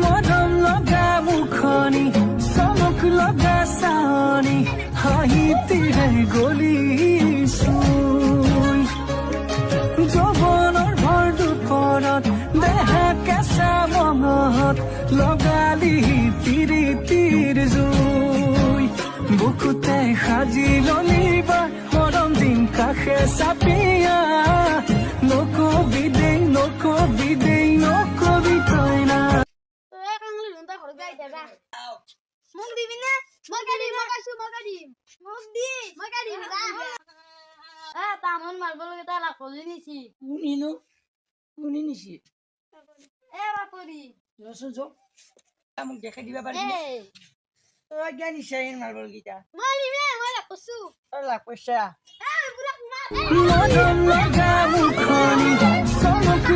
মৰম লগা মুখনি চমক লগা চাৱনি হাঁহিতিৰে গলিছো যৌৱনৰ ভৰ দুপৰত দেহা কেঁচা মঙত লগালি তিৰিতিৰ জুই বুকুতে সাজি ললিবা মৰম দিন কাষে চাপিয়া নকবি দেই নকবি তই না মোক দিবি না মই কাটিম মোক দি মই কাটিম তামোল মাৰিব লাগে তাৰ লাখলি নিছি শুনি নিছি বাপৰি ৰচোন যো মোক দেখাই দিবা পাৰি তই জ্ঞান নিচা মাৰ্বল গীতা মই দিমে মই লাভ কৰছো তই লাভ কৰিছা বুঢ়াক মাৰ মৰম লগা মুখনি চমক